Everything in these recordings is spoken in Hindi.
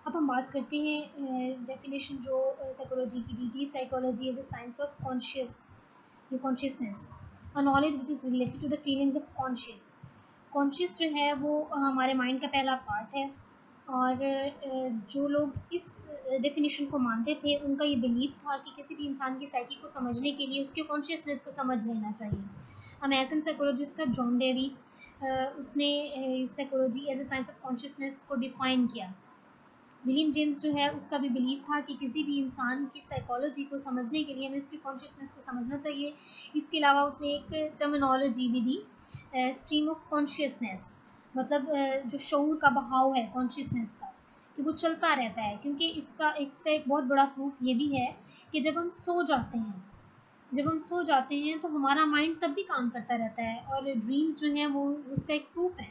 अब हम बात करते हैं डेफिनेशन जो साइकोलॉजी की दी थी। Psychology is a science of consciousness, a knowledge which is related to the feelings of conscious. Conscious जो है वो हमारे माइंड का पहला पार्ट है। और जो लोग इस डेफिनेशन को मानते थे उनका ये बिलीव था कि किसी भी इंसान की साइकी को समझने के लिए उसके कॉन्शियसनेस को समझ लेना चाहिए। अमेरिकन साइकोलॉजिस्ट था जॉन डेवी, उसने psychology as a science of consciousness को डिफाइन किया। विलियम जेम्स जो है उसका भी बिलीव था कि किसी भी इंसान की साइकोलॉजी को समझने के लिए हमें उसकी कॉन्शियसनेस को समझना चाहिए। इसके अलावा उसने एक टर्मिनोलॉजी भी दी, स्ट्रीम ऑफ कॉन्शियसनेस, मतलब जो शऊर का बहाव है कॉन्शियसनेस का, कि वो चलता रहता है। क्योंकि इसका एक बहुत बड़ा प्रूफ ये भी है कि जब हम सो जाते हैं तो हमारा माइंड तब भी काम करता रहता है, और ड्रीम्स जो हैं वो उसका एक प्रूफ है।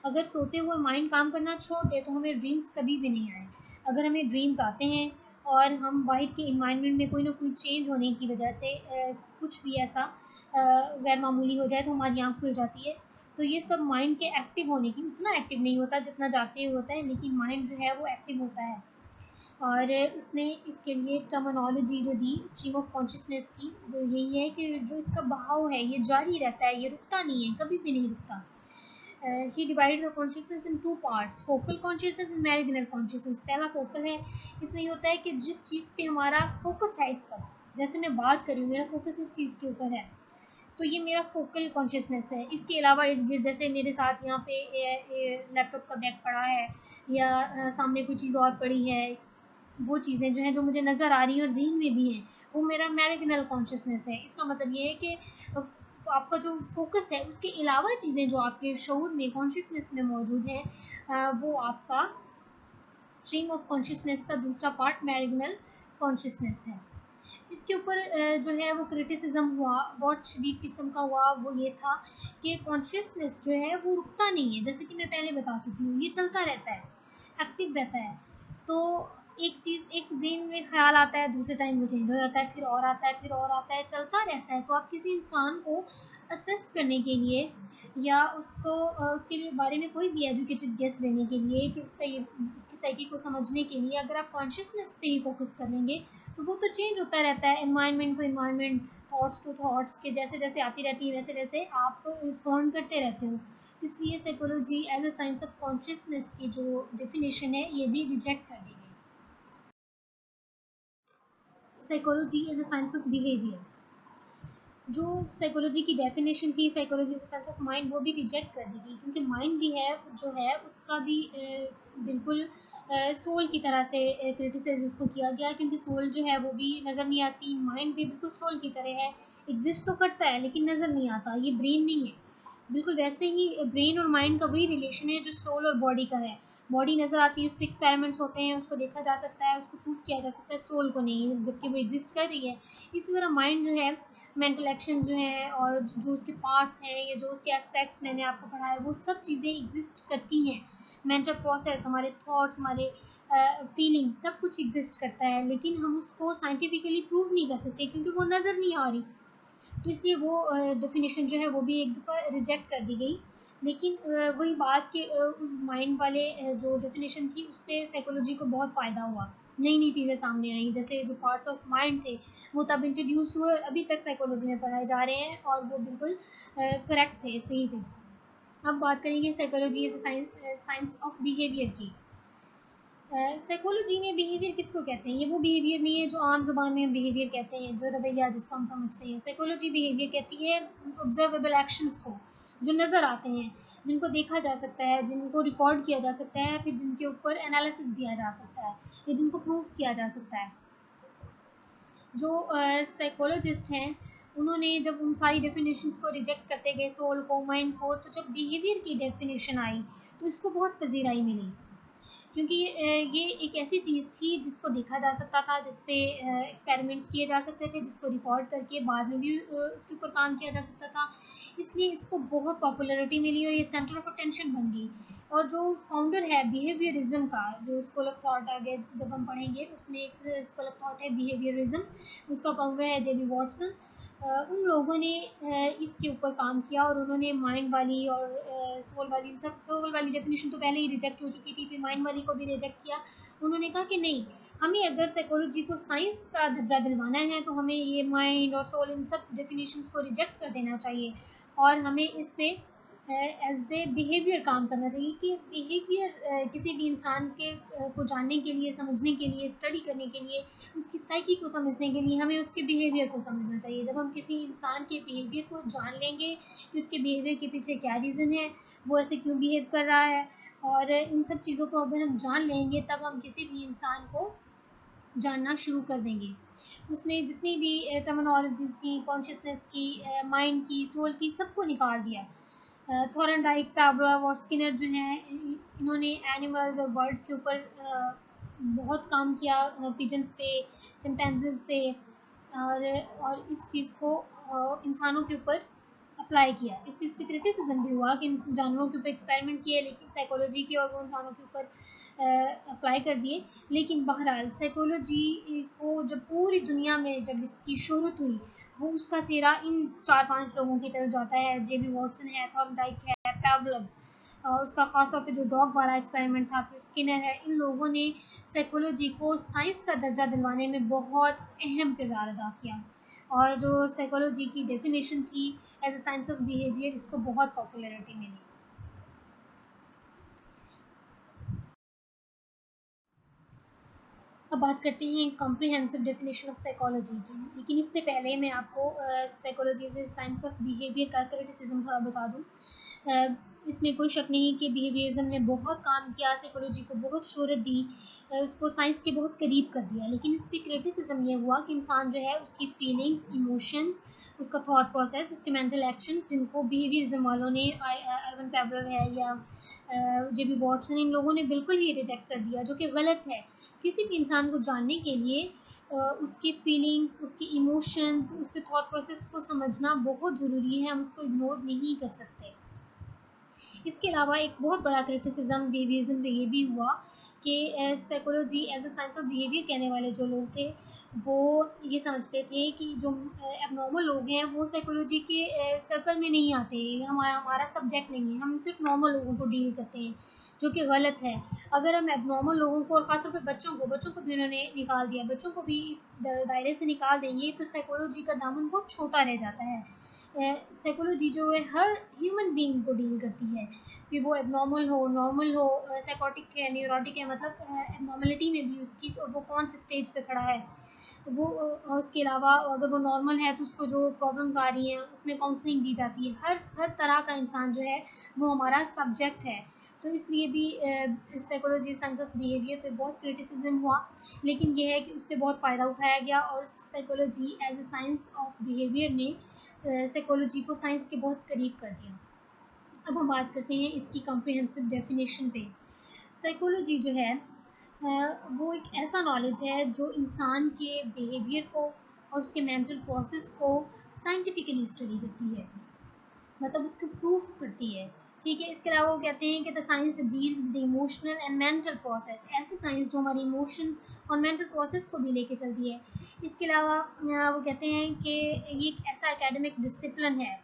अगर सोते हुए माइंड काम करना छोड़ दे तो हमें ड्रीम्स कभी भी नहीं आए। अगर हमें ड्रीम्स आते हैं और हम बाहर के इन्वायरमेंट में कोई ना कोई चेंज होने की वजह से कुछ भी ऐसा गैर मामूली हो जाए तो हमारी आँख खुल जाती है। तो ये सब माइंड के एक्टिव होने की, उतना एक्टिव नहीं होता जितना जागते हुए होता है, लेकिन माइंड जो है वो एक्टिव होता है। और उसने इसके लिए टर्मिनोलॉजी जो दी स्ट्रीम ऑफ कॉन्शियसनेस की, वो यही है कि जो इसका बहाव है ये जारी रहता है, ये रुकता नहीं है, कभी भी नहीं रुकता। He divided the consciousness in two parts, focal consciousness and meridional consciousness. पहला फोकल है, इसमें ये होता है कि जिस चीज़ पे हमारा फोकस है इस वक्त, जैसे मैं बात कर रही हूँ मेरा फोकस इस चीज़ के ऊपर है, तो ये मेरा फोकल कॉन्शियसनेस है। इसके अलावा इर्द गिर्द जैसे मेरे साथ यहाँ पे लैपटॉप का बैग पड़ा है, या सामने कोई चीज़ और पड़ी है, वो चीज़ें जो हैं जो मुझे नज़र आ रही हैं और ज़हन में भी हैं, वो मेरा मेरिडियनल कॉन्शियसनेस है। इसका मतलब ये है कि आपका जो फोकस है उसके अलावा चीज़ें जो आपके शऊर में कॉन्शियसनेस में मौजूद हैं, वो आपका स्ट्रीम ऑफ कॉन्शियसनेस का दूसरा पार्ट मेरिडियनल कॉन्शियसनेस है। इसके ऊपर जो है वो क्रिटिसिज्म हुआ, बहुत शदीद किस्म का हुआ। वो ये था कि कॉन्शियसनेस जो है वो रुकता नहीं है, जैसे कि मैं पहले बता चुकी हूँ, ये चलता रहता है, एक्टिव रहता है। तो एक चीज़, एक ज़हन में ख्याल आता है, दूसरे टाइम वो चेंज हो जाता है, फिर और आता है, फिर और आता है, चलता रहता है। तो आप किसी इंसान को असेस करने के लिए, या उसके लिए बारे में कोई भी एजुकेटेड गेस देने के लिए, कि उसकी साइकी को समझने के लिए अगर आप कॉन्शियसनेस पे ही फोकस कर लेंगे तो वो तो चेंज होता रहता है, environment to environment, thoughts to thoughts, के जैसे जैसे आती रहती है वैसे वैसे आप रिस्पॉन्ड करते रहते हो। तो इसलिए psychology as a science of consciousness की जो डेफिनेशन है ये भी रिजेक्ट कर दी गई। Psychology as a science of behaviour, जो साइकोलॉजी की डेफिनेशन थी psychology as a science of mind, वो भी रिजेक्ट कर दी गई। क्योंकि माइंड भी है जो है उसका भी बिल्कुल सोल की तरह से क्रिटिसाइज उसको किया गया, क्योंकि सोल जो है वो भी नज़र नहीं आती, माइंड भी बिल्कुल सोल की तरह है, एग्जिस्ट तो करता है लेकिन नज़र नहीं आता, ये ब्रेन नहीं है। बिल्कुल वैसे ही ब्रेन और माइंड का वही रिलेशन है जो सोल और बॉडी का है। बॉडी नज़र आती है, उस पर एक्सपेरिमेंट्स होते हैं, उसको देखा जा सकता है, उसको प्रूव किया जा सकता है, सोल को नहीं, जबकि वो एग्जिस्ट कर रही है। इसी तरह माइंड जो है, मेंटल एक्शन जो हैं और जो उसके पार्ट्स हैं या जो उसके एस्पेक्ट्स मैंने आपको पढ़ाया, वो सब चीज़ें एग्जिस्ट करती हैं। मेंटल प्रोसेस, हमारे थॉट्स, हमारे फीलिंग्स, सब कुछ एग्जिस्ट करता है, लेकिन हम उसको साइंटिफिकली प्रूव नहीं कर सकते क्योंकि वो नज़र नहीं आ रही। तो इसलिए वो डेफिनेशन जो है वो भी एक दफ़ा रिजेक्ट कर दी गई। लेकिन वही बात कि माइंड वाले जो डेफिनेशन थी उससे साइकोलॉजी को बहुत फ़ायदा हुआ, नई नई चीज़ें सामने आई, जैसे जो पार्ट्स ऑफ माइंड थे वो तब इंट्रोड्यूस हुए, अभी तक साइकोलॉजी में पढ़ाए जा रहे हैं और वो बिल्कुल करेक्ट थे, सही थे। अब बात करेंगे psychology as science of behaviour की। साइकोलॉजी में बिहेवियर किसको कहते हैं? ये वो बिहेवियर नहीं है जो आम जुबान में हम बिहेवियर कहते हैं, जो रवैया जिसको हम समझते हैं। साइकोलॉजी बिहेवियर कहती है ऑब्जर्वेबल एक्शंस को, जो नज़र आते हैं, जिनको देखा जा सकता है, जिनको रिकॉर्ड किया जा सकता है, फिर जिनके ऊपर एनालिसिस दिया जा सकता है, या जिनको प्रूव किया जा सकता है। जो साइकोलॉजिस्ट हैं उन्होंने जब उन सारी डेफिनेशंस को रिजेक्ट करते गए, सोल को, माइंड को, तो जब बिहेवियर की डेफिनेशन आई तो इसको बहुत पजीराई मिली। क्योंकि ये एक ऐसी चीज़ थी जिसको देखा जा सकता था, जिस पे एक्सपेरिमेंट्स किए जा सकते थे, जिसको रिकॉर्ड करके बाद में भी उसके ऊपर काम किया जा सकता था। इसलिए इसको बहुत पॉपुलैरिटी मिली और ये सेंटर ऑफ अटेंशन बन गई। और जो फाउंडर है बिहेवियरिज्म का, जो स्कूल ऑफ थॉट आगे जब हम पढ़ेंगे उसमें एक स्कूल ऑफ थॉट है बिहेवियरिज्म, उसका फाउंडर है जेबी वॉटसन। उन लोगों ने इसके ऊपर काम किया और उन्होंने माइंड वाली और सोल वाली डेफिनेशन तो पहले ही रिजेक्ट हो चुकी थी, फिर माइंड वाली को भी रिजेक्ट किया। उन्होंने कहा कि नहीं, हमें अगर साइकोलॉजी को साइंस का दर्जा दिलवाना है तो हमें ये माइंड और सोल इन सब डेफिनेशंस को रिजेक्ट कर देना चाहिए और हमें इस पे एज ए बिहेवियर काम करना चाहिए कि बिहेवियर किसी भी इंसान के को जानने के लिए, समझने के लिए, स्टडी करने के लिए, उसकी साइकी को समझने के लिए हमें उसके बिहेवियर को समझना चाहिए। जब हम किसी इंसान के बिहेवियर को जान लेंगे कि उसके बिहेवियर के पीछे क्या रीज़न है, वो ऐसे क्यों बिहेव कर रहा है, और इन सब चीज़ों को अगर हम जान लेंगे तब हम किसी भी इंसान को जानना शुरू कर देंगे। उसने जितनी भी टर्मिनोलॉजीज़ थी, कॉन्शियसनेस की, माइंड की, सोल की, सबको निकाल दिया। थॉर्नडाइक, पावलोव और स्किनर जो हैं, इन्होंने एनिमल्स और बर्ड्स के ऊपर बहुत काम किया, पिजन्स पे, चिंपैंजीज पे, और इस चीज़ को इंसानों के ऊपर अप्लाई किया। इस चीज़ पे क्रिटिसिज्म भी हुआ कि जानवरों के ऊपर एक्सपेरिमेंट किए, लेकिन साइकोलॉजी के, और वो इंसानों के ऊपर अप्लाई कर दिए। लेकिन बहरहाल साइकोलॉजी को जब पूरी दुनिया में जब इसकी शोहरत हुई, वो उसका सेहरा इन 4-5 लोगों की तरफ जाता है। जेबी वॉटसन है, थॉर्नडाइक है, पावलोव, उसका खास तौर पे जो डॉग वाला एक्सपेरिमेंट था, फिर स्किनर है। इन लोगों ने साइकोलॉजी को साइंस का दर्जा दिलवाने में बहुत अहम किरदार अदा किया, और जो साइकोलॉजी की डेफिनेशन थी as a science of behaviour, इसको बहुत पॉपुलैरिटी मिली। अब बात करते हैं कॉम्प्रिहेंसिव डेफिनेशन ऑफ साइकोलॉजी की, लेकिन इससे पहले मैं आपको साइकोलॉजी से साइंस ऑफ बिहेवियर का क्रिटिसिज्म थोड़ा बता दूं। इसमें कोई शक नहीं कि बिहेवियरिज्म ने बहुत काम किया, साइकोलॉजी को बहुत शोहरत दी, उसको साइंस के बहुत करीब कर दिया, लेकिन इस पर क्रिटिसिज्म ये हुआ कि इंसान जो है उसकी फीलिंग्स, इमोशंस, उसका थॉट प्रोसेस, उसके मेंटल एक्शंस, जिनको बिहेवियरिज्म वालों ने, आइवन पैवलोव है या जेबी वॉटसन, इन लोगों ने बिल्कुल ही रिजेक्ट कर दिया, जो कि गलत है। किसी भी इंसान को जानने के लिए उसकी फीलिंग्स, उसके इमोशंस, उसके थॉट प्रोसेस को समझना बहुत ज़रूरी है, हम उसको इग्नोर नहीं कर सकते। इसके अलावा एक बहुत बड़ा क्रिटिसिज्म बिहेवियरिज्म पे ये भी हुआ कि psychology as a science of behaviour कहने वाले जो लोग थे, वो ये समझते थे कि जो एबनॉर्मल लोग हैं वो साइकोलॉजी के सर्कल में नहीं आते, हमारा हमारा सब्जेक्ट नहीं है, हम सिर्फ नॉर्मल लोगों को डील करते हैं, जो कि गलत है। अगर हम एबनॉर्मल लोगों को, और ख़ासतौर पर बच्चों को भी उन्होंने निकाल दिया, बच्चों को भी इस दायरे से निकाल देंगे तो साइकोलॉजी का दामन बहुत छोटा रह जाता है। साइकोलॉजी जो है हर ह्यूमन बीइंग को डील करती है, कि वो एबनॉर्मल हो, नॉर्मल हो, साइकोटिक है, न्यूरोटिक है, मतलब एबनॉर्मलिटी में भी उसकी वो कौन से स्टेज पे खड़ा है, वो उसके अलावा अगर वो नॉर्मल है तो उसको जो प्रॉब्लम्स आ रही हैं उसमें काउंसलिंग दी जाती है। हर हर तरह का इंसान जो है वो हमारा सब्जेक्ट है। तो इसलिए भी साइकोलॉजी, साइंस ऑफ बिहेवियर पे बहुत क्रिटिसिज्म हुआ, लेकिन ये है कि उससे बहुत फ़ायदा उठाया गया, और psychology as a science of behaviour ने साइकोलॉजी को साइंस के बहुत करीब कर दिया। अब हम बात करते हैं इसकी कॉम्प्रिहेंसिव डेफिनेशन पे। साइकोलॉजी जो है वो एक ऐसा नॉलेज है जो इंसान के बिहेवियर को और उसके मेंटल प्रोसेस को साइंटिफिकली स्टडी करती है, मतलब उसको प्रूफ करती है। ठीक है, इसके अलावा वो कहते हैं कि the science the deals with the emotional and mental process, ऐसी साइंस जो हमारी इमोशंस और मेंटल प्रोसेस को भी लेके चलती है। इसके अलावा वो कहते हैं कि ये एक ऐसा एकेडमिक डिसिप्लिन है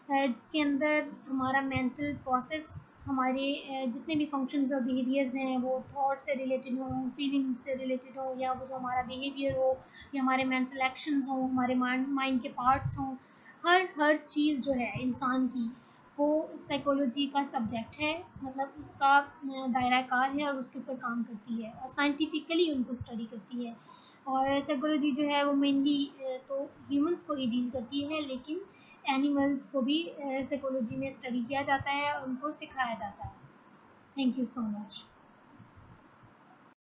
जिसके अंदर हमारा मेंटल प्रोसेस, हमारे जितने भी फंक्शंस और बिहेवियर्स हैं वो थॉट से रिलेटेड हों, फीलिंग्स से रिलेटेड हो, या वो जो हमारा बिहेवियर हो, या हमारे मेंटल एक्शंस हों, हमारे माइंड के पार्ट्स हों, हर चीज़ जो है इंसान की, वो साइकोलॉजी का सब्जेक्ट है, मतलब उसका दायरा कार है, और उसके ऊपर काम करती है और साइंटिफिकली उनको स्टडी करती है। और साइकोलॉजी जो है वो मेनली तो ह्यूमंस को ही डील करती है, लेकिन एनिमल्स को भी साइकोलॉजी में स्टडी किया जाता है और उनको सिखाया जाता है। Thank you so much.